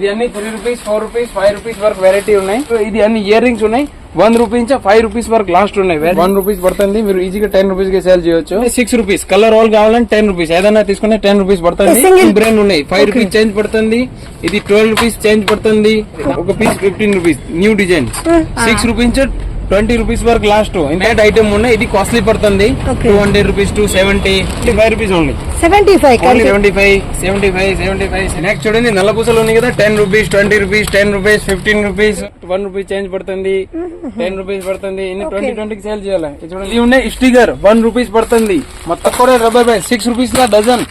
ఇది అన్ని 3 rupees 4 rupees 5 rupees వరకు వెరైటీ ఉన్నాయి. ఇది అన్ని ఇయర్ రింగ్స్ ఉన్నాయి. 1 రూపీ నుంచి 5 రూపీస్ వరకు లాస్ట్ ఉన్నాయి. 1 రూపీస్ పడుతుంది, మీరు ఈజీగా 10 రూపీస్ కి సేల్ చేయొచ్చు. 6 రూపీస్ కలర్ ఆల్ కావాలంటే 10 రూపీస్, ఏదైనా తీసుకునే 10 రూపీస్ పడుతుంది. బ్రాండ్ ఉన్నాయి. 5 రూపీస్ చేంజ్ పడుతుంది, ఇది 12 రూపీస్ చేంజ్ పడుతుంది, ఒక piece 15 rupees new design. 6 rupees 20 rupees వరకు లాస్ట్ ఇంటర్ ఐటమ్ ఉన్నాయి. ఇది కాస్ట్లీ పడుతుంది, 200 రూపీస్ 270 5 రూపీస్ ఓన్లీ. 75. నెక్స్ట్ చూడండి నల్ల పూసలు ఉన్నాయి కదా, 10 rupees 20 rupees 10 rupees 15 rupees 1 rupees change పడుతుంది, 10 రూపీస్ పడుతుంది. ఇన్ని 20 కి సేల్ చేయాలి. చూడండి ఇవి ఉన్నాయి స్టిగర్ 1 రూపీస్ పడుతుంది, మొత్తం కూడా రబ్బర్ బ్యాండ్ 6 రూపీస్ లా డజన్,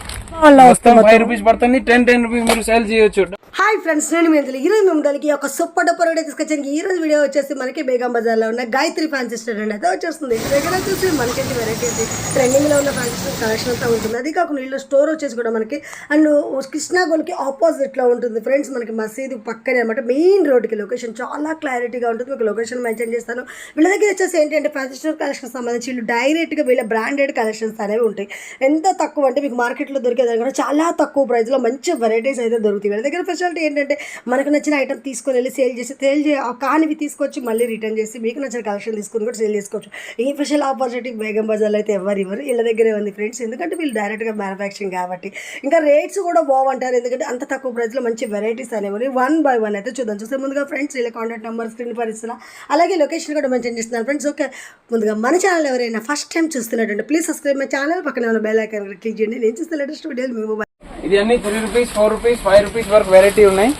మొత్తం 5 రూపీస్ పడుతుంది. 10 రూపీస్ మీరు సేల్ చేయొచ్చు. హాయ్ ఫ్రెండ్స్, నేను మీ ఈ రోజు మేము దానికి ఒక సూపర్ డూపర్ వీడియో తీసుకొచ్చాను. ఈ రోజు వీడియో వచ్చేసి మనకి బేగం బజార్ లో ఉన్న గాయత్రి ఫ్యాన్సీ స్టోర్ అండి అయితే వచ్చేస్తుంది. దగ్గర వచ్చేసి మనకి వెరైటీస్ ట్రెండింగ్ లో ఉన్న ఫ్యాన్సీ స్టోర్ కలెక్షన్ అంతా ఉంటుంది. అది కాకుండా వీళ్ళు స్టోర్ వచ్చేసి కూడా మనకి అండ్ కృష్ణా గోల్ కి ఆపోజిట్ లో ఉంటుంది ఫ్రెండ్స్. మనకి మసీదు పక్కనే అనమాట, మెయిన్ రోడ్ కి లొకేషన్ చాలా క్లారిటీగా ఉంటుంది. మీకు లొకేషన్ మెన్షన్ చేస్తాను. వీళ్ళ దగ్గర వచ్చేసి ఏంటంటే ఫ్యాన్సీ స్టోర్ కలెక్షన్ సంబంధించి వీళ్ళు డైరెక్ట్ గా వీళ్ళ బ్రాండెడ్ కలెక్షన్స్ అనేవి ఉంటాయి. ఎంత తక్కువ అంటే మీకు మార్కెట్ లో దొరికేదానికన్నా చాలా తక్కువ ప్రైస్ లో మంచి వెరైటీస్ అయితే దొరుకుతాయి. వీళ్ళ దగ్గర స్పెషాలిటీ ఏంటంటే మనకు నచ్చిన ఐటమ్ తీసుకొని వెళ్ళి సేల్ కానివి తీసుకొచ్చి మళ్ళీ రిటర్న్ చేసి మీకు నచ్చిన కలెక్షన్ తీసుకుని కూడా సేల్ చేసుకోవచ్చు. ఈ స్పెషల్ ఆపర్చునిటీ బేగం బజార్లో అయితే ఎవరు వీళ్ళ దగ్గరే ఉంది ఫ్రెండ్స్. ఎందుకంటే వీళ్ళు డైరెక్ట్గా మ్యానుఫ్యాక్చరింగ్ కాబట్టి ఇంకా రేట్స్ కూడా బాగుంటారు. ఎందుకంటే అంత తక్కువ ప్రైస్లో మంచి వెరైటీస్ అనేవి 1 by 1 అయితే చూద్దాం. చూస్తే ముందుగా ఫ్రెండ్స్ వీళ్ళ కాంటాక్ట్ నెంబర్ స్క్రీన్ పర్ ఇస్తున్నా, అలాగే లొకేషన్ కూడా మెన్షన్ చేస్తున్నాను ఫ్రెండ్స్. ఓకే, ముందుగా మన ఛానల్ ఎవరైనా ఫస్ట్ టైం చూస్తున్నట్టు ప్లీజ్ సబ్స్క్రైబ్ మై ఛానల్, పక్కన ఉన్న బెల్ ఐకాన్ క్లిక్ చేయండి. నేను చూస్తే లేటెస్ట్ వీడియోలు మీ మొబైల్. ఇది అన్ని 3 రూపీస్ 4 రూపీస్ 5 రూపీస్ వరకు వెరైటీ ఉన్నాయి.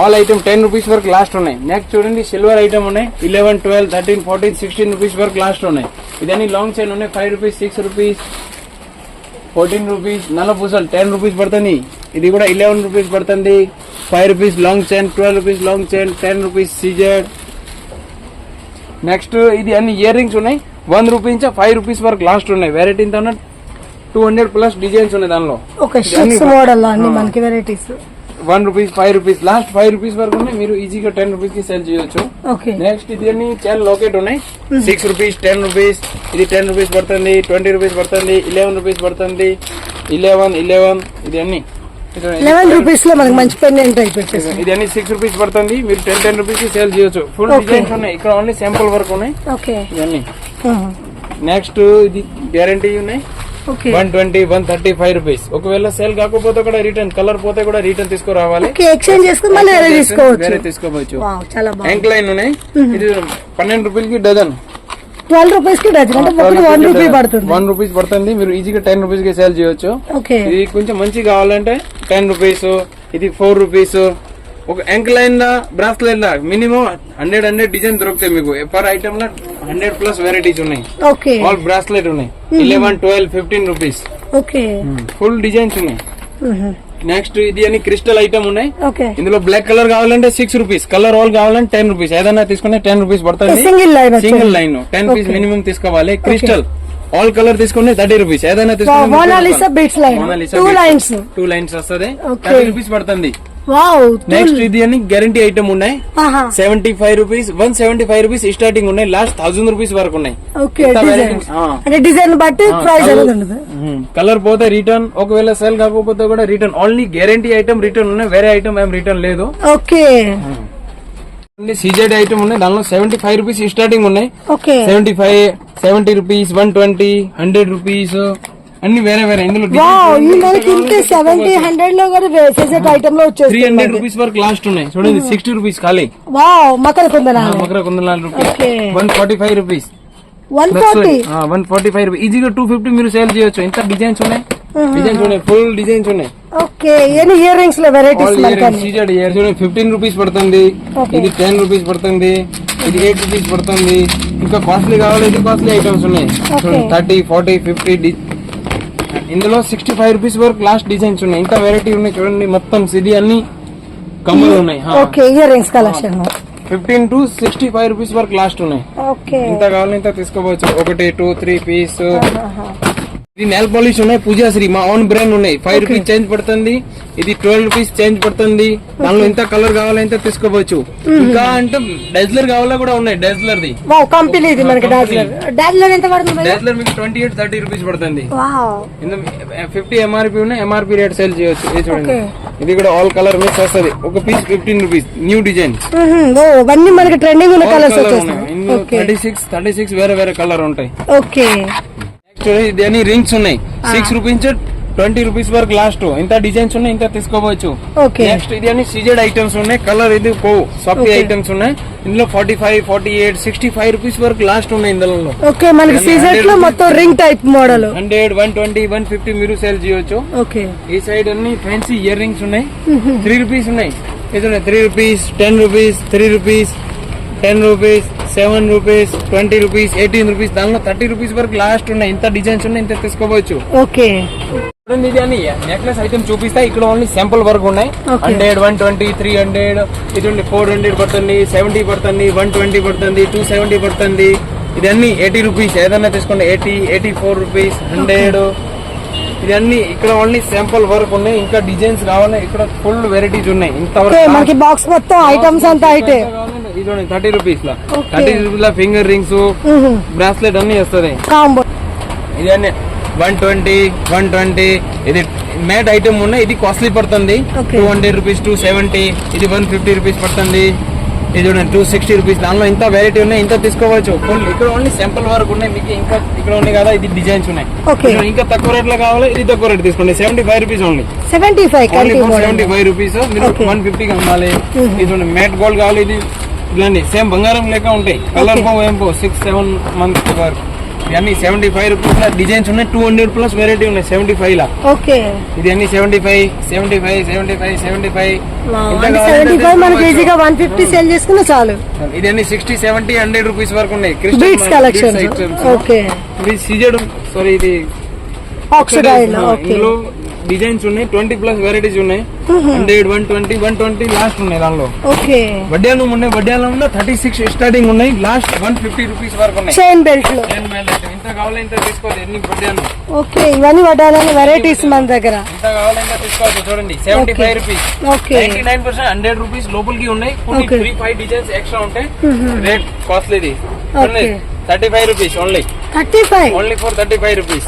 ఆల్ ఐటమ్ 10 రూపీస్ వరకు లాస్ట్ ఉన్నాయి. నెక్స్ట్ చూడండి సిల్వర్ ఐటమ్ ఉన్నాయి. 11 12 13 14 16 రూపీస్ వరకు లాస్ట్ ఉన్నాయి. ఇదన్నీ లాంగ్ చైన్ ఉన్నాయి. 5 రూపీస్ 6 రూపీస్ 14 రూపీస్. నల్ల పూసలు 10 రూపీస్ పడుతుంది. ఇది కూడా 11 రూపీస్ పడుతుంది. 5 rupees long chain, 12 rupees long chain, 10 rupees CZ. Next ఇది అన్ని ఇయర్ రింగ్స్ ఉన్నాయి. 1 రూపీ నుంచి 5 రూపీస్ వరకు లాస్ట్ ఉన్నాయి. వెరైటీ 200 ప్లస్ డిజైన్స్ ఉన్నాయి దానిలో. 1 రూపీస్ 5 రూపీస్ లాస్ట్ 5 రూపీస్ వరకు ఉన్నాయి. మీరు ఈజీగా 10 రూపీస్ కి సేల్ చేయొచ్చు. నెక్స్ట్ ఇది అన్ని చాలా లోకెట్ ఉన్నాయి. 6 రూపీస్ 10 రూపీస్, ఇది 10 రూపీస్ పడుతుంది, 20 రూపీస్ పడుతుంది, 11 రూపీస్ పడుతుంది, 11 ఇది అన్ని 11 రూపీస్ లో మనకి మంచి పెండెంట్ అయిపోయింది. ఇది అన్ని 6 రూపీస్ పడుతుంది, మీరు 10 రూపీస్ కి సేల్ చేయొచ్చు. ఫుల్ డిజైన్స్ ఉన్నాయి. ఇక్కడ ఓన్లీ శాంపుల్ వరకు ఉన్నాయి ఇవన్నీ. నెక్స్ట్ ఇది గ్యారంటీ ఉన్నాయి. 120 135 రూపీస్. ఒకవేళ సేల్ కాకపోతే కూడా రిటర్న్, కలర్ పోతే కూడా రిటర్న్ తీసుకురావాలి. ఎక్స్చేంజ్ చేసుకుని మళ్ళీ వేరే తీసుకోవచ్చు. యాంక్లైన్ ఉన్నాయి. ఇది 12 రూపీలకి డజన్, 12 రూపీస్ కి డజన్ అంటే 1 రూపీ పడుతుంది. 1 రూపీస్ పడుతుంది, మీరు ఈజీగా 10 రూపీస్ కి సేల్ చేయొచ్చు. ఇది కొంచెం మంచి కావాలంటే 10 రూపీస్, ఇది 4 రూపీస్. ఒక యాంక్లైన్ దా బ్రాస్లెట్ దా మినిమం 100 డిజైన్ దొరుకుతాయి మీకు. పర్ ఐటమ్ లో 100 ప్లస్ వెరైటీస్ ఉన్నాయి. ఆల్ బ్రాస్లెట్ ఉన్నాయి. 11 12 15 రూపీస్. ఫుల్ డిజైన్స్ ఉన్నాయి. నెక్స్ట్ ఇది అని క్రిస్టల్ ఐటమ్ ఉన్నాయి. ఇందులో బ్లాక్ కలర్ కావాలంటే 6 రూపీస్, కలర్ ఆల్ కావాలంటే 10 రూపీస్, ఏదైనా తీసుకునే 10 రూపీస్ పడుతుంది. సింగిల్ లైన్ 10 పీస్ మినిమం తీసుకోవాలి. క్రిస్టల్ ఆల్ కలర్ తీసుకునే 30 రూపీస్, ఏదైనా తీసుకునే 2 లైన్స్ వస్తుంది, 30 రూపీస్ పడుతుంది. నెక్స్ట్ ఇది అని గ్యారంటీ ఐటమ్ ఉన్నాయి. 75 రూపీస్ 175 రూపీస్ స్టార్టింగ్ ఉన్నాయి. లాస్ట్ 1000 రూపీస్ వరకు ఉన్నాయి. కలర్ పోతే రిటర్న్, ఒకవేళ సేల్ కాకపోతే కూడా return. Only guarantee item return ఉన్నాయి, వేరే ఐటమ్ ఏం రిటర్న్ లేదు. సీజెడ్ ఐటమ్ ఉన్నాయి. దానిలో 75 రూపీస్ స్టార్టింగ్ ఉన్నాయి. 75 70 రూపీస్ 120 100 రూపీస్ అన్ని వేరే వేరే. ఇందులో 300 రూపీస్ వరకు లాస్ట్ ఉన్నాయి. చూడండి 60 రూపీస్ ఖాళీ. Makar కుందనాలు rupees 145 rupees 145 rupees. ఈజీగా 250 మీరు సేల్ చేయొచ్చు. ఇంత డిజైన్స్ ఉన్నాయి. ఫుల్ డిజైన్స్ ఉన్నాయి. ఇయర్ రింగ్స్ లో వెరైటీస్ 15 రూపీస్ పడుతుంది, ఇది 10 రూపీస్ పడుతుంది, ఇది 8 రూపీస్ పడుతుంది. ఇంకా కాస్ట్లీ కావాలి, ఇది కాస్ట్లీ ఐటమ్స్ ఉన్నాయి. 30 40 50. ఇందులో 65 రూపీస్ వరకు లాస్ట్ డిజైన్స్ ఉన్నాయి. ఇంకా వెరైటీ ఉన్నాయి. చూడండి మొత్తం ఇది అన్ని కమ్మలు ఉన్నాయి. Ear rings collection 15 to 65 rupees వరకు లాస్ట్ ఉన్నాయి. ఇంత కావాలని ఇంత తీసుకోవచ్చు. 1 2 3 పీస్. ఇది నెల్ పాలిష్ ఉన్నాయి. పూజాశ్రీ మా ఓన్ బ్రాండ్ ఉన్నాయి. 5 రూపీస్ చేంజ్ పడుతుంది, ఇది 12 రూపీస్ చేంజ్ పడుతుంది. దానిలో ఇంత కలర్ కావాలంటే తీసుకోవచ్చు. ఇంకా అంటే డెజ్లర్ కావాలా కూడా ఉన్నాయి. డెజ్లర్ ది కంపెనీ డెజ్లర్ మీకు 28 30 రూపీస్ పడుతుంది. 50 ఎంఆర్పీ ఉన్నాయి. ఎంఆర్పీ రేట్ సేల్ చేయొచ్చు. ఇది చూడండి ఇది కూడా ఆల్ కలర్ మిక్స్ వస్తుంది. ఒక పీస్ 15 రూపీస్. New design. ఓ ఇవన్నీ మనకి ట్రెండింగ్ ఉన్న కలర్స్ వచ్చేస్తాయి. ఇందులో 36 వేరే వేరే కలర్ ఉంటాయి. ఓకే ఇది అన్ని రింగ్స్ ఉన్నాయి. 6 రూపీస్ 20 రూపీస్ వరకు లాస్ట్. ఇంత డిజైన్స్ ఉన్నాయి, ఇంత తీసుకోవచ్చు. నెక్స్ట్ ఇది అన్ని సీజెడ్ ఐటమ్స్ ఉన్నాయి. కలర్ ఇది సాఫ్ట్ ఐటమ్స్ ఉన్నాయి. ఇందులో 45, 48, 65 రూపీస్ వరకు లాస్ట్ ఉన్నాయి ఇందులో. ఓకే మనకి సీజెడ్ లో మొత్తం రింగ్ టైప్ మోడల్ 100, 120, 150 మీరు సేల్ చేయొచ్చు. ఓకే ఈ సైడ్ అన్ని ఫ్యాన్సీ ఇయర్ రింగ్స్ ఉన్నాయి. 3 రూపీస్ ఉన్నాయి. ఇది 3 rupees, 10 rupees, 3 rupees, 10 rupees, 7 rupees, 20 rupees, 18 rupees, దానిలో 30 రూపీస్ వరకు లాస్ట్ ఉన్నాయి. ఇంత డిజైన్స్ ఉన్నాయి, ఇంత తీసుకోవచ్చు. ఓకే ఇది అని నెక్లెస్ ఐటమ్ చూపిస్తా. ఇక్కడ ఓన్లీ శాంపుల్ వరకు ఉన్నాయి. 100, 120, 300, ఇది 400 పడుతుంది, 70 పడుతుంది, 120 పడుతుంది, 270 పడుతుంది. ఇది అన్ని 80 రూపీస్. ఏదన్నా తీసుకోండి. 80, 84 రూపీస్, 100. ఇది అన్ని ఇక్కడ ఓన్లీ శాంపుల్ వరకు ఉన్నాయి. ఇంకా డిజైన్స్ కావాలి. ఇక్కడ ఫుల్ వెరైటీస్ ఉన్నాయి. ఇంతవరకు బాక్స్ మొత్తం ఐటమ్స్ అంతా అయితే ఇది 30 రూపీస్ లా 30 రూపీస్ లా ఫింగర్ రింగ్స్, బ్రాస్లెట్ అన్ని వస్తుంది. ఇది అన్ని 120, 120. ఇది మ్యాట్ ఐటమ్ ఉన్నాయి. ఇది కాస్ట్లీ పడుతుంది. 200 రూపీస్, 270. ఇది 150 రూపీస్ పడుతుంది. ఇది 260 రూపీస్. దానిలో ఇంత వెరైటీ ఉన్నాయి, ఇంత తీసుకోవచ్చు. ఫుల్ ఇక్కడ ఓన్లీ శాంపుల్ వరకు ఉన్నాయి. మీకు ఇంకా ఇక్కడ ఉన్నాయి కదా, ఇది డిజైన్స్ ఉన్నాయి. ఇంకా తక్కువ రేట్ లో కావాలి, ఇది తక్కువ రేట్ తీసుకోండి. 75 రూపీస్ ఓన్లీ. 75 రూపీస్. మీరు 150 అమ్మాలి. ఇది మ్యాట్ గోల్డ్ కావాలి. ఇది ఇలాంటి సేమ్ బంగారం లేక ఉంటాయి. కలర్ పో ఏం పో 6-7 మంత్స్ వరకు. ఇవన్నీ 75 రూపీస్ డిజైన్స్ ఉన్నాయి. 200 ప్లస్ వెరైటీ ఉన్నాయి 75 లా. ఓకే ఇది అన్ని 75, 75, 75, 75. మనకి ఈజీగా 150 సేల్ చేసుకున్నా చాలు. ఇది అన్ని 60, 70, 100 రూపీస్ వరకు ఉన్నాయి. Beads collection. ఓకే ఇది సీజెడ్ సారీ ఇది ఆక్సిడైజ్. ఇందులో డిజైన్స్ ఉన్నాయి. 20 ప్లస్ వెరైటీస్ ఉన్నాయి. 100, 120, 120 లాస్ట్ ఉన్నాయి దానిలో. ఓకే వడ్డానం ఉన్నాయి. వడ్డానం ఉన్న 36 స్టార్టింగ్ ఉన్నాయి. లాస్ట్ 150 రూపీస్ వరకు ఉన్నాయి. చైన్ బెల్ట్ లో ఇంత కావాలి ఇంత తీసుకోవాలి. ఎన్ని వడ్డానం. ఓకే ఇవన్నీ వడ్డానం వెరైటీస్ మన దగ్గర. ఇంత కావాలి ఇంత తీసుకోవచ్చు. చూడండి 75 రూపీస్. 99% 100 రూపీస్ లోపలికి ఉన్నాయి. 3-5 డిజైన్స్ ఎక్స్ట్రా ఉంటాయి. రేట్ కాస్ట్లీ ఇది. 35 rupees only. 35 only for 35 rupees.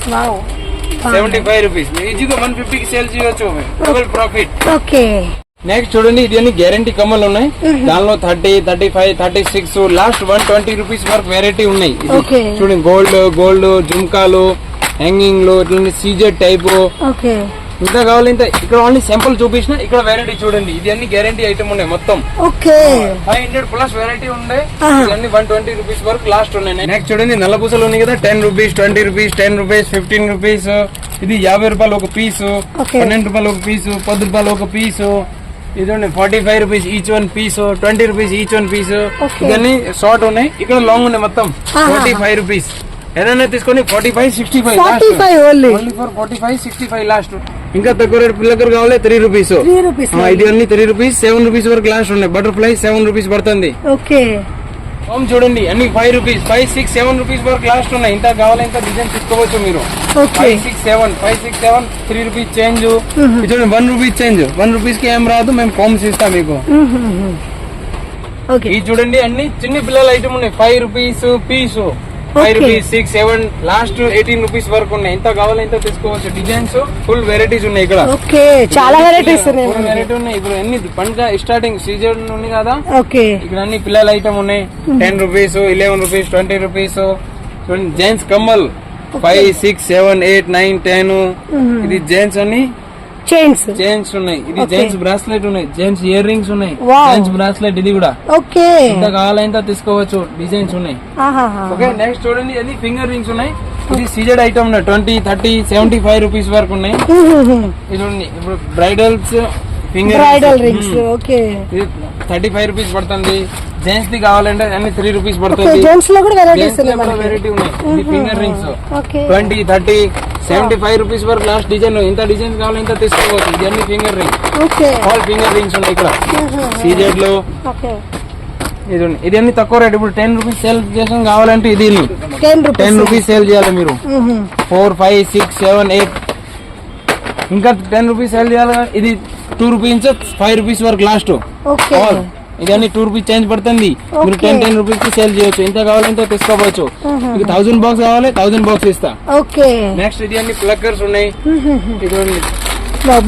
75 rupees. ఈజీగా 150 కి సేల్ చేయవచ్చు. Double profit. ఓకే నెక్స్ట్ చూడండి ఇది అన్ని గ్యారంటీ కమ్మలు ఉన్నాయి. దానిలో 30, 35, 36 లాస్ట్ 120 రూపీస్ వరకు వెరైటీ ఉన్నాయి. చూడండి గోల్డ్ జుమ్కాలు, హ్యాంగింగ్ లో ఇట్లా సీజెడ్ టైప్. ఇంకా కావాలి ఇంత. ఇక్కడ ఓన్లీ శాంపుల్ చూపించిన. ఇక్కడ వెరైటీ చూడండి. ఇది అన్ని గ్యారంటీ ఐటమ్ ఉన్నాయి మొత్తం. 500 ప్లస్ వెరైటీ ఉన్నాయి. ఇవన్నీ 120 రూపీస్ వరకు లాస్ట్ ఉన్నాయి. నెక్స్ట్ చూడండి నల్లపూసలు ఉన్నాయి కదా. 10 రూపీస్, 20 రూపీస్, 10 రూపీస్, 15 రూపీస్. ఇది 50 రూపాయలు ఒక పీసు, 12 రూపాయలు ఒక పీసు, 10 రూపాయలు ఒక పీసు. ఇది 45 rupees each one piece, 20 rupees each one piece. ఇవన్నీ షార్ట్ ఉన్నాయి. ఇక్కడ లాంగ్ ఉన్నాయి మొత్తం. 45 రూపీస్. ఏదైనా తీసుకొని 45, 65 ఓన్లీ ఫర్ 45, 65 లాస్ట్. ఇంకా తక్కువ రేట్ పిల్లకర్ కావాలి 3 రూపీస్. ఇది అన్ని 3 రూపీస్, 7 రూపీస్ వరకు లాస్ట్ ఉన్నాయి. బటర్ఫ్లై 7 రూపీస్ పడుతుంది. హోమ్ చూడండి అన్ని 5 రూపీస్, 5, 6, 7 రూపీస్ వరకు లాస్ట్ ఉన్నాయి. ఇంత కావాలి ఇంత డిజైన్ తీసుకోవచ్చు మీరు. 5, 6, 7, 3 రూపీస్ చేంజ్. చూడండి 1 రూపీస్ చేంజ్. 1 రూపీస్ కి ఏం రాదు, మేము కామ్స్ ఇస్తాం మీకు. ఇది చూడండి అన్ని చిన్న పిల్లల ఐటమ్ ఉన్నాయి. 5 రూపీస్ పీసు, 5 రూపీస్, 6, 7 లాస్ట్ 18 రూపీస్ వరకు ఉన్నాయి. ఎంత కావాలి ఎంత తీసుకోవచ్చు. డిజైన్స్ ఫుల్ వెరైటీస్ ఉన్నాయి ఇక్కడ. చాలా వెరైటీస్ ఉన్నాయి. ఇప్పుడు అన్ని పండుగ స్టార్టింగ్ సీజన్ ఉంది కదా. ఇక్కడ అన్ని పిల్లల ఐటమ్ ఉన్నాయి. 10 rupees, 11 rupees, 20 rupees. Gents Kammal 5, 6, 7, 8, 9, 10. ఇది జెంట్స్ అన్ని చైన్స్ ఉన్నాయి. ఇది జెంట్స్ బ్రాస్లెట్ ఉన్నాయి. జెంట్స్ ఇయర్ రింగ్స్ ఉన్నాయి. జెంట్స్ బ్రాస్లెట్ ఇది కూడా. ఎంత కావాలంత తీసుకోవచ్చు. డిజైన్స్ ఉన్నాయి. ఓకే నెక్స్ట్ చూడండి అది ఫింగర్ రింగ్స్ ఉన్నాయి. ఇది సీజెడ్ ఐటమ్ ఉన్నాయి. 20, 30, 75 రూపీస్ వరకు ఉన్నాయి. ఇది ఇప్పుడు బ్రైడల్స్ ఫింగర్ రింగ్స్ 35 రూపీస్ పడుతుంది. జెంట్స్ ది కావాలంటే అన్ని 3 రూపీస్ పడుతుంది. వెరైటీ ఉన్నాయి. ఇది ఫింగర్ రింగ్స్ 20, 30, 75 రూపీస్ వరకు లాస్ట్ డిజైన్. ఇంత డిజైన్ కావాలి ఇంత తీసుకోవచ్చు. ఇది అన్ని finger ring. All finger rings ఉన్నాయి ఇక్కడ సీజెడ్ లో. ఇది అన్ని తక్కువ రేట్. ఇప్పుడు 10 రూపీస్ సేల్ చేసాం కావాలంటే ఇది 10 రూపీస్ సేల్ చేయాలి మీరు. 4, 5, 6, 7, 8 ఇంకా 10 రూపీస్ సేల్ చేయాలి. ఇది 2 రూపీస్, 5 రూపీస్ వరకు లాస్ట్. ఇది అన్ని 2 రూపీస్ చేంజ్ పడుతుంది. మీరు 10 రూపీస్ కి సేల్ చేయొచ్చు. ఎంత కావాలంటే తీసుకోవచ్చు. మీకు 1000 బాక్స్ కావాలి 1000 బాక్స్ ఇస్తా. నెక్స్ట్ ఇది అన్ని ప్లక్కర్స్ ఉన్నాయి. ఇది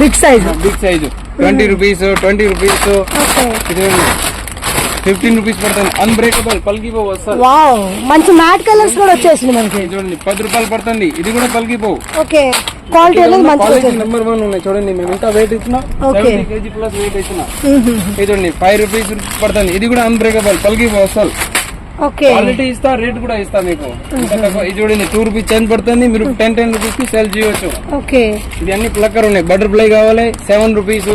బిగ్ సైజ్ 20 రూపీస్ 20 రూపీస్ ఇది 15 రూపీస్ పడుతుంది. అన్బ్రేకబుల్ పల్గిపోవు అసలు. వావ్, మంచి మ్యాట్ కలర్స్ కూడా వచ్చేసింది మనకి. చూడండి 10 రూపాయలు పడుతుంది. ఇది కూడా పల్గిపోవు. ఓకే, క్వాలిటీ అనేది మంచిగా నెంబర్ 1 ఉన్నాయి. చూడండి మేము ఎంత వెయిట్ ఇచ్చినా 70 kg ప్లస్ వెయిట్ ఇచ్చినా. ఇది చూడండి 5 రూపీస్ పడుతుంది. ఇది కూడా అన్బ్రేకబుల్ పల్గిపోవు అసలు. క్వాలిటీ ఇస్తా, రేట్ కూడా ఇస్తా మీకు. ఇది చూడండి 2 రూపీస్ చేంజ్ పడుతుంది. మీరు 10 రూపీస్ కి సేల్ చేయవచ్చు. ఇది అన్ని ప్లక్కర్ ఉన్నాయి. బటర్ఫ్లై కావాలి 7 రూపీస్.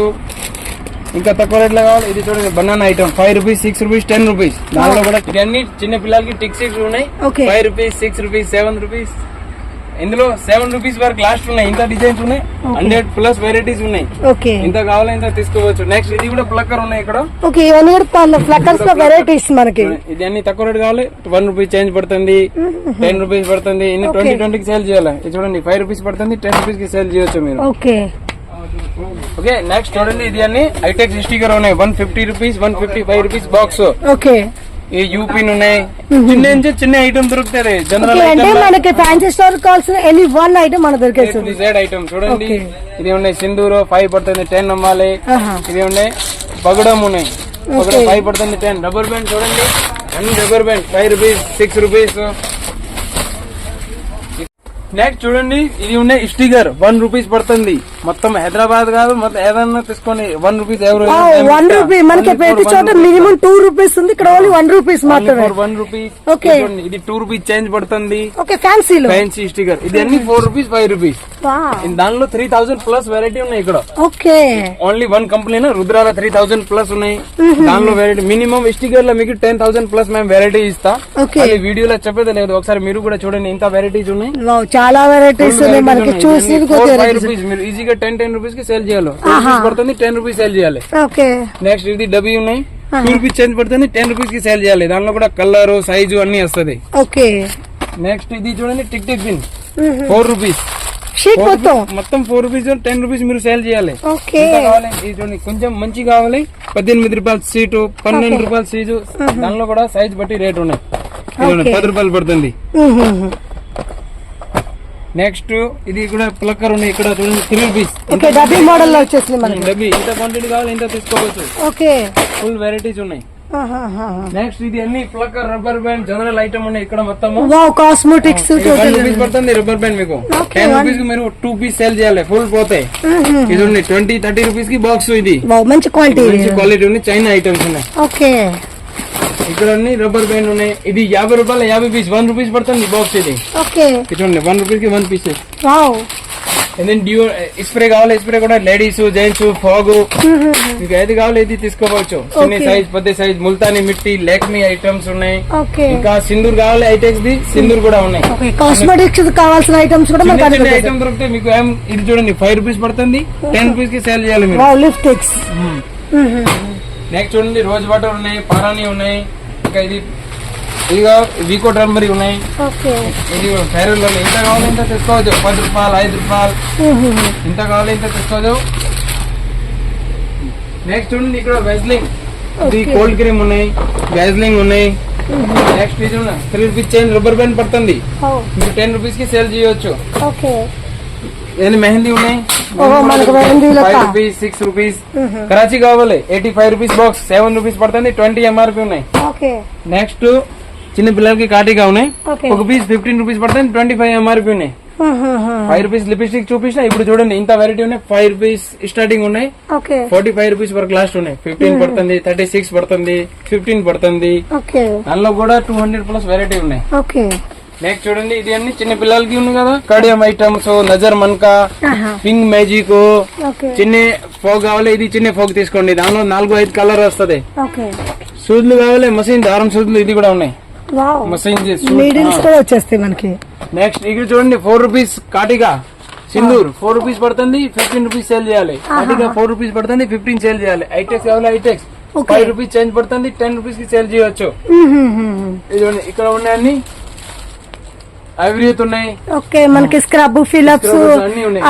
ఇంకా తక్కువ రేట్ లో కావాలి. ఇది చూడండి banana item 5 rupees 6 rupees 10 rupees. దానిలో కూడా ఇవన్నీ చిన్న పిల్లలకి టిక్స్ ఉన్నాయి. 5 రూపీస్ 6 రూపీస్ 7 రూపీస్. ఇందులో 7 రూపీస్ వరకు లాస్ట్ ఉన్నాయి. ఇంత డిజైన్స్ ఉన్నాయి. 100 ప్లస్ వెరైటీస్ ఉన్నాయి. ఇంత కావాలా ఇంత తీసుకోవచ్చు. నెక్స్ట్ ఇది కూడా ప్లక్కర్ ఉన్నాయి ఇక్కడ. వెరైటీస్ మనకి ఇది అన్ని తక్కువ రేట్ కావాలి. 1 రూపీస్ చేంజ్ పడుతుంది. 10 రూపీస్ పడుతుంది. ఇన్ని 20 కి సేల్ చేయాలి. ఇది చూడండి 5 రూపీస్ పడుతుంది. 10 రూపీస్ కి సేల్ చేయొచ్చు మీరు. ఓకే, నెక్స్ట్ చూడండి ఇది అన్ని ఐటెక్స్ స్టిక్కర్ ఉన్నాయి. 150 రూపీస్ 155 రూపీస్ బాక్స్. ఓకే, ఈ యూపిన్ ఉన్నాయి. చిన్న నుంచి చిన్న ఐటమ్ దొరుకుతాయి. జనరల్ మనకి ఫ్యాన్సీ స్టోర్ కావాల్సిన ఎనీ వన్ ఐటమ్ మన దొరికేస్తుంది. ఐటమ్ చూడండి ఇది ఉన్నాయి. సింధూరు 5 పడుతుంది 10 అమ్మాలి. ఇది ఉన్నాయి పగడం ఉన్నాయి. 5 పడుతుంది 10. రబ్బర్ బ్యాండ్ చూడండి అన్ని rubber band 5 rupees 6 rupees. Next చూడండి ఇది ఉన్నాయి స్టిక్కర్ 1 రూపీస్ పడుతుంది. మొత్తం హైదరాబాద్ కాదు, మొత్తం ఏదన్నా తీసుకోండి 1 రూపీస్. ఎవరు 1 రూపీ మనకి ప్రతి చోట మినిమం 2 రూపీస్ ఉంది. ఇక్కడ ఓన్లీ 1 రూపీస్ మాత్రమే. 1 రూపీస్. ఇది 2 రూపీస్ చేంజ్ పడుతుంది. Fancy sticker. ఇది అన్ని 4 రూపీస్ 5 రూపీస్. దానిలో 3000 ప్లస్ వెరైటీ ఉన్నాయి ఇక్కడ. Okay, only 1 company Rudrala 3000 plus ఉన్నాయి. దానిలో వెరైటీ మినిమం స్టిక్కర్ లో మీకు 10,000 ప్లస్ మేము వెరైటీ ఇస్తా. వీడియోలో చెప్పేది లేదు. ఒకసారి మీరు కూడా చూడండి ఎంత వెరైటీస్ ఉన్నాయి. చాలా వెరైటీస్ ఉన్నాయి మనకి. చూసి 5 రూపీస్ మీరు ఈజీగా 10 రూపీస్ కి సేల్ చేయాలి. పడుతుంది 10 రూపీస్ సేల్ చేయాలి. నెక్స్ట్ ఇది డబ్బీ ఉన్నాయి. 2 రూపీస్ చేంజ్ పడుతుంది. 10 రూపీస్ కి సేల్ చేయాలి. దానిలో కూడా కలర్ సైజు అన్ని వస్తుంది. నెక్స్ట్ ఇది చూడండి టిక్ టిక్ పిన్ 4 రూపీస్. మొత్తం 4 రూపీస్ 10 రూపీస్ మీరు సేల్ చేయాలి. ఇది చూడండి కొంచెం మంచి కావాలి. 18 రూపాయల సీటు 12 రూపాయల సీజు. దానిలో కూడా సైజ్ బట్టి రేట్ ఉన్నాయి. 10 రూపాయలు పడుతుంది. నెక్స్ట్ ఇది కూడా ప్లక్కర్ ఉన్నాయి. ఇక్కడ చూడండి 3 రూపీస్. డబ్బీ మోడల్ లో వచ్చేసింది మనకి. డబ్బీ ఇంత క్వాంటిటీ కావాలి ఇంత తీసుకోవచ్చు. ఫుల్ వెరైటీస్ ఉన్నాయి. నెక్స్ట్ ఇది అన్ని plucker rubber band general item ఉన్నాయి. ఇక్కడ మొత్తం కాస్మెటిక్స్ 10 రూపీస్ పడుతుంది రబ్బర్ బ్యాండ్ మీకు. 10 రూపీస్ కి మీరు 2 పీస్ సేల్ చేయాలి. ఫుల్ పోతాయి. ఇది ఉంది 20-30 రూపీస్ కి బాక్స్. ఇది మంచి క్వాలిటీ ఉంది. చైనా ఐటమ్స్ ఉన్నాయి. ఇక్కడ అన్ని రబ్బర్ బ్యాండ్ ఉన్నాయి. ఇది 50 రూపాయలు 50 పీస్ 1 రూపీస్ పడుతుంది బాక్స్. ఇది చూడండి 1 రూపీస్ కి 1 పీస్. స్ప్రే కావాలి. స్ప్రే కూడా లేడీస్ జెంట్స్ ఫాగ్ మీకు ఏది కావాలి ఇది తీసుకోవచ్చు. చిన్న సైజ్ పెద్ద సైజ్ ముల్తానీ మిట్టి లాక్మీ ఐటమ్స్ ఉన్నాయి. ఇంకా సింధూర్ కావాలి ఐటెక్స్ ది సింధూర్ కూడా ఉన్నాయి. కాస్మెటిక్స్ కావాల్సిన ఐటమ్స్ కూడా ఐటమ్ దొరుకుతాయి మీకు. ఇది చూడండి 5 రూపీస్ పడుతుంది. 10 రూపీస్ కి సేల్ చేయాలి మీరు. నెక్స్ట్ చూడండి రోజ్ వాటర్ ఉన్నాయి. పారాని ఉన్నాయి. ఇంకా ఇది ఇదిగా వీకో టర్మరీ ఉన్నాయి. ఇది ఫైర్ లో ఎంత కావాలి ఇంత తీసుకోవచ్చు. 10 రూపాయలు 5 రూపాయలు ఇంత కావాలి ఇంత తీసుకోవచ్చు. నెక్స్ట్ చూడండి ఇక్కడ వెజ్లింగ్ ఇది కోల్డ్ క్రీమ్ ఉన్నాయి. వెజ్లింగ్ ఉన్నాయి. నెక్స్ట్ ఇది 3 రూపీస్ చేంజ్ రబ్బర్ బ్యాండ్ పడుతుంది. మీరు 10 రూపీస్ కి సేల్ చేయవచ్చు. మెహందీ ఉన్నాయి 5 రూపీస్ 6 రూపీస్. కరాచీ కావాలి 85 రూపీస్ బాక్స్ 7 రూపీస్ పడుతుంది. 20 ఎంఆర్పి ఉన్నాయి. నెక్స్ట్ చిన్న పిల్లలకి కాటిగా ఉన్నాయి. ఒక పీస్ 15 రూపీస్ పడుతుంది. 25 ఎంఆర్పి ఉన్నాయి. 5 రూపీస్ లిప్స్టిక్ చూపించిన. ఇప్పుడు చూడండి ఇంత వెరైటీ ఉన్నాయి. 5 రూపీస్ స్టార్టింగ్ ఉన్నాయి. 45 రూపీస్ వరకు లాస్ట్ ఉన్నాయి. 15 పడుతుంది 36 పడుతుంది 15 పడుతుంది. దానిలో కూడా 200 ప్లస్ వెరైటీ ఉన్నాయి. నెక్స్ట్ చూడండి ఇది అన్ని చిన్న పిల్లలకి ఉన్నాయి కదా. కడియం ఐటమ్స్ నజర్ మన్కా పింక్ మ్యాజిక్ చిన్న ఫోగ్ కావాలి. ఇది చిన్న ఫోగ్ తీసుకోండి. దానిలో 4-5 కలర్ వస్తుంది. సూదులు కావాలి మసీన్ దారం సూదులు ఇది కూడా ఉన్నాయి. మసీన్ వచ్చేస్తాయి మనకి. నెక్స్ట్ ఇక్కడ చూడండి 4 రూపీస్ కాటిగా సింధూర్ 4 రూపీస్ పడుతుంది. 15 రూపీస్ సేల్ చేయాలి. కాటిగా 4 రూపీస్ పడుతుంది. 15 సేల్ చేయాలి. ఐటెక్స్ కావాలి. ఐటెక్స్ 5 రూపీస్ చేంజ్ పడుతుంది. 10 రూపీస్ కి సేల్ చేయవచ్చు. ఇక్కడ ఉన్నాయన్ని ఉన్నాయి. ఓకే మనకి scrub Philips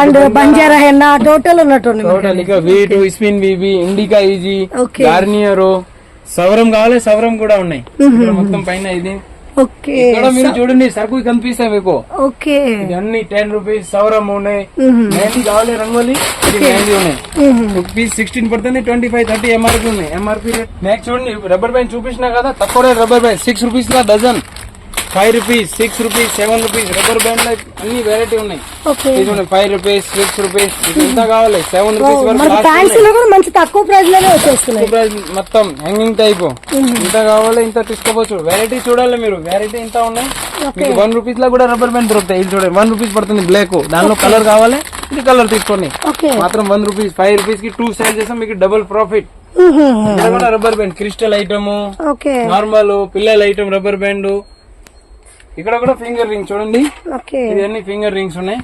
and Banjara henna total ఉన్నట్టు. వీటు స్పిన్ బీబీ ఇండికా ఈజీ గార్నియర్ సవరం కావాలి. సవరం కూడా ఉన్నాయి. మొత్తం పైన ఇది ఓకే ఇక్కడ మీరు చూడండి సరుకు కనిపిస్తాయి మీకు. ఓకే ఇవన్నీ 10 రూపీస్ సౌరం ఉన్నాయి. మెహందీ కావాలి రంగోలీ మెహందీ ఉన్నాయి. పీస్ 16 పడుతుంది. 25, 30 ఎంఆర్పీ ఉన్నాయి. MRP rate. నెక్స్ట్ చూడండి రబ్బర్ బ్యాండ్ చూపించినా కదా తక్కువ రేట్ రబ్బర్ బ్యాండ్ 6 రూపీస్ లా dozen. 5 rupees, 6 rupees, 7 rupees rubber band లో అన్ని వెరైటీ ఉన్నాయి. చూడండి 5 రూపీస్, 6 రూపీస్ ఎంత కావాలి 7 రూపీస్ వరకు మంచి తక్కువ ప్రైస్ లోనే వచ్చేస్తున్నాయి. ప్రైస్ మొత్తం హ్యాంగింగ్ టైప్ ఇంత కావాలి ఇంత తీసుకోవచ్చు. వెరైటీ చూడాలి మీరు. వెరైటీ ఇంత ఉన్నాయి. మీకు 1 రూపీస్ లో కూడా రబ్బర్ బ్యాండ్ దొరుకుతాయి. ఇది చూడండి 1 రూపీస్ పడుతుంది బ్లాక్. దానిలో కలర్ కావాలి ఇది కలర్ తీసుకోండి. మాత్రం 1 రూపీస్. 5 రూపీస్ కి 2 సేల్ చేస్తాం మీకు double profit. Rubber band crystal item, normal పిల్లల ఐటమ్ రబ్బర్ బ్యాండ్. ఇక్కడ కూడా ఫింగర్ రింగ్ చూడండి. ఇది అన్ని ఫింగర్ రింగ్స్ ఉన్నాయి.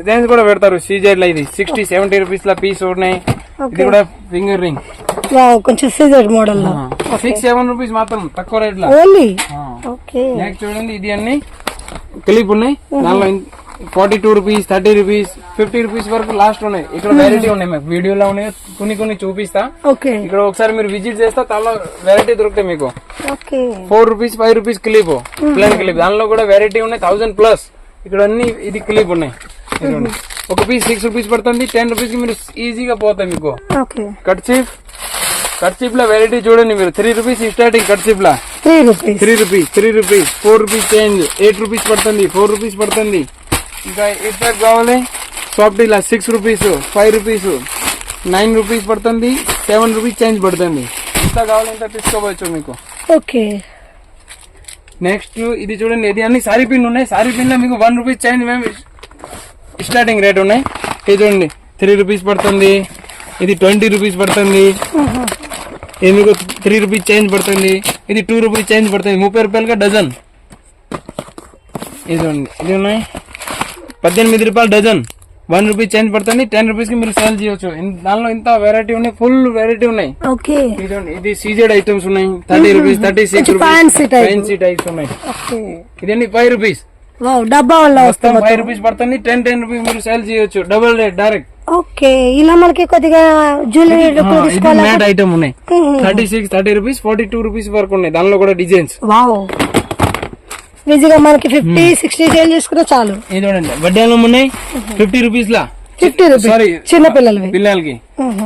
జైన్స్ కూడా పెడతారు సీజెడ్ లో. ఇది 60, 70 రూపీస్ లా పీస్ ఉన్నాయి. ఇది కూడా ఫింగర్ రింగ్ కొంచెం సీజెడ్ మోడల్ 6, 7 రూపీస్ మాత్రం తక్కువ రేట్ లో. నెక్స్ట్ చూడండి ఇది అన్ని క్లిప్ ఉన్నాయి. దానిలో 42 రూపీస్, 30 రూపీస్, 50 రూపీస్ వరకు లాస్ట్ ఉన్నాయి. ఇక్కడ వెరైటీ ఉన్నాయి మీకు వీడియోలో ఉన్నాయి. కొన్ని చూపిస్తా. ఇక్కడ ఒకసారి మీరు విజిట్ చేస్తా చాలా వెరైటీ దొరుకుతాయి మీకు. 4 rupees, 5 rupees clip plain clip. దానిలో కూడా వెరైటీ ఉన్నాయి 1000+. ఇక్కడ అన్ని ఇది క్లిప్ ఉన్నాయి. ఒక పీస్ 6 రూపీస్ పడుతుంది. 10 రూపీస్ కి మీరు ఈజీగా పోతాయి మీకు. కట్చిప్ లో వెరైటీ చూడండి మీరు. 3 రూపీస్ స్టార్టింగ్ కట్చిప్ లా 3 రూపీస్, 4 రూపీస్ చేంజ్, 8 రూపీస్ పడుతుంది, 4 రూపీస్ పడుతుంది. ఇంకా ఇటు టైప్ కావాలి సాఫ్ట్ ఇలా 6 రూపీస్, 5 రూపీస్, 9 రూపీస్ పడుతుంది, 7 రూపీస్ చేంజ్ పడుతుంది. ఎంత కావాలి ఎంత తీసుకోవచ్చు మీకు. నెక్స్ట్ ఇది చూడండి. ఇది అన్ని సారీ పిన్ ఉన్నాయి. సారీ పిన్ లో మీకు 1 రూపీస్ చేంజ్ మేము స్టార్టింగ్ రేట్ ఉన్నాయి. ఇది చూడండి 3 రూపీస్ పడుతుంది. ఇది 20 రూపీస్ పడుతుంది. ఇది మీకు 3 రూపీస్ చేంజ్ పడుతుంది. ఇది 2 రూపీస్ చేంజ్ పడుతుంది. 30 రూపాయలుగా డజన్. ఇది చూడండి ఇది ఉన్నాయి 18 రూపాయలు డజన్. 1 రూపీ చేంజ్ పడుతుంది. 10 రూపీస్ కి మీరు సేల్ చేయొచ్చు. దానిలో ఇంత వెరైటీ ఉన్నాయి. ఫుల్ వెరైటీ ఉన్నాయి. ఇది సీజెడ్ ఐటమ్స్ ఉన్నాయి. 30 రూపీస్, 36 రూపీస్ ఫ్యాన్సీ టైప్స్ ఉన్నాయి. ఇదన్నీ 5 రూపీస్ డబ్బా 5 రూపీస్ పడుతుంది. 10 రూపీస్ మీరు సేల్ చేయొచ్చు. Double rate direct. ఇలా మనకి కొద్దిగా జ్యువెలరీ మ్యాట్ ఐటమ్ ఉన్నాయి. 36, 30 రూపీస్, 42 రూపీస్ వరకు ఉన్నాయి. దానిలో కూడా డిజైన్స్ ఈజీగా మనకి 50, 60 సేల్ చేసుకుంటే చాలు. ఇది చూడండి వడ్డానం ఉన్నాయి 50 రూపీస్ లా. 50 రూపీస్ సారీ చిన్న పిల్లలకి.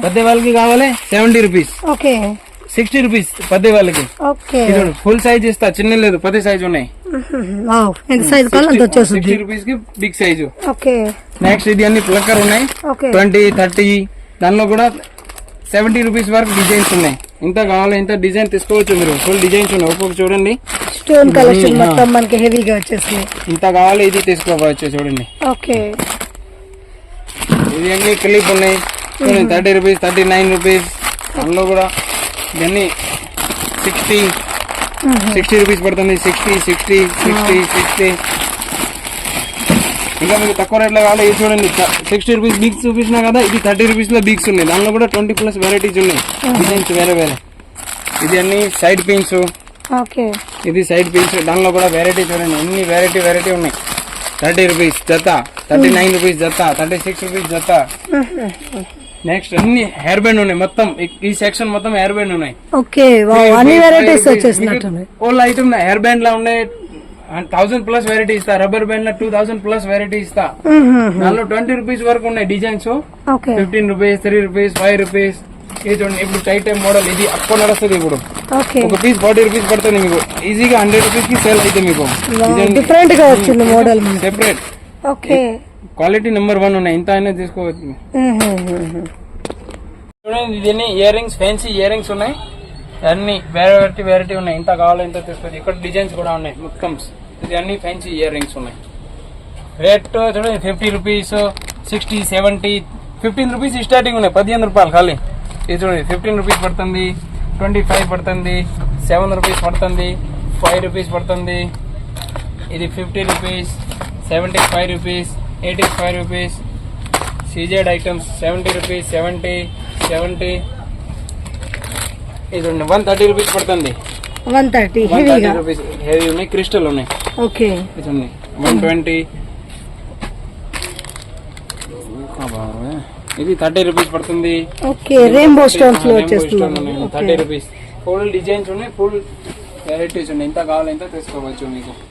పెద్ద వాళ్ళకి కావాలి 70 రూపీస్. 60 రూపీస్ పెద్ద వాళ్ళకి. ఫుల్ సైజ్ ఇస్తా. చిన్న లేదు పెద్ద సైజ్ ఉన్నాయి. 60 రూపీస్ కి బిగ్ సైజు. నెక్స్ట్ ఇది అన్ని ప్లక్కర్ ఉన్నాయి 20, 30. దానిలో కూడా 70 రూపీస్ వరకు డిజైన్స్ ఉన్నాయి. ఇంత కావాలి ఇంత డిజైన్ తీసుకోవచ్చు మీరు. ఫుల్ డిజైన్స్ ఉన్నాయి. ఒక్కొక్క చూడండి స్టోన్ కలెక్షన్ మొత్తం మనకి హెవీగా వచ్చేసింది. ఇంత కావాలి ఇది తీసుకోవచ్చు చూడండి. ఇది అన్ని క్లిప్ ఉన్నాయి 30 రూపీస్, 39 రూపీస్. అందులో కూడా ఇవన్నీ 60 రూపీస్ పడుతుంది. 60. ఇంకా మీకు తక్కువ రేట్లో కావాలి ఇది చూడండి 60 రూపీస్ బిగ్స్ చూపించినా కదా. ఇది 30 రూపీస్ లో బిగ్స్ ఉన్నాయి. దానిలో కూడా 20+ వెరైటీస్ ఉన్నాయి. డిజైన్స్ వేరే. ఇది అన్ని సైడ్ పిన్స్. ఇది సైడ్ పిన్స్. దానిలో కూడా వెరైటీ చూడండి. అన్ని వెరైటీ ఉన్నాయి. 30 రూపీస్ జత, 39 రూపీస్ జత, 36 రూపీస్ జత. నెక్స్ట్ అన్ని హెయిర్ బ్యాండ్ ఉన్నాయి. మొత్తం ఈ సెక్షన్ మొత్తం హెయిర్ బ్యాండ్ ఉన్నాయి. ఓల్ ఐటమ్ హెయిర్ బ్యాండ్ లా ఉన్నాయి. 1000+ వెరైటీ ఇస్తా. రబ్బర్ బ్యాండ్ లో 2000+ వెరైటీ ఇస్తా. దానిలో 20 రూపీస్ వరకు ఉన్నాయి డిజైన్స్. 15 rupees, 3 rupees, 5 rupees. ఇది చూడండి ఇప్పుడు టైప్ మోడల్. ఇది అక్కువ నడుస్తుంది. ఇప్పుడు ఒక పీస్ 40 రూపీస్ పడుతుంది మీకు. ఈజీగా 100 రూపీస్ కి సేల్ అయితే మీకు. డిఫరెంట్ గా వచ్చింది మోడల్ సెపరేట్. క్వాలిటీ నెంబర్ 1 ఉన్నాయి. ఇంత అయినా తీసుకోవచ్చు. చూడండి ఇది ear rings, fancy ear rings ఉన్నాయి. అన్ని వెరైటీ ఉన్నాయి. ఇంత కావాలో ఇంత తీసుకోవచ్చు. ఇక్కడ డిజైన్స్ కూడా ఉన్నాయి మొత్తం. ఇది అన్ని ఫ్యాన్సీ ఇయర్ రింగ్స్ ఉన్నాయి. రేట్ చూడండి 50 రూపీస్, 60, 70, 15 రూపీస్ స్టార్టింగ్ ఉన్నాయి. 15 రూపాయలు ఖాళీ. ఇది చూడండి 15 రూపీస్ పడుతుంది, 25 పడుతుంది, 7 రూపీస్ పడుతుంది, 5 రూపీస్ పడుతుంది. ఇది 50 rupees, 75 rupees, 85 rupees. CZ items 70 rupees, 70. ఇది 130 రూపీస్ పడుతుంది. 130 రూపీస్ హెవీ ఉన్నాయి. క్రిస్టల్ ఉన్నాయి. 120. ఇది 30 రూపీస్ పడుతుంది. రెయిన్బో స్టోన్స్ లో వచ్చేస్తుంది. 30 రూపీస్. ఫుల్ డిజైన్స్ ఉన్నాయి. ఫుల్ వెరైటీస్ ఉన్నాయి, ఎంత కావాలంటే తీసుకోవచ్చు మీకు.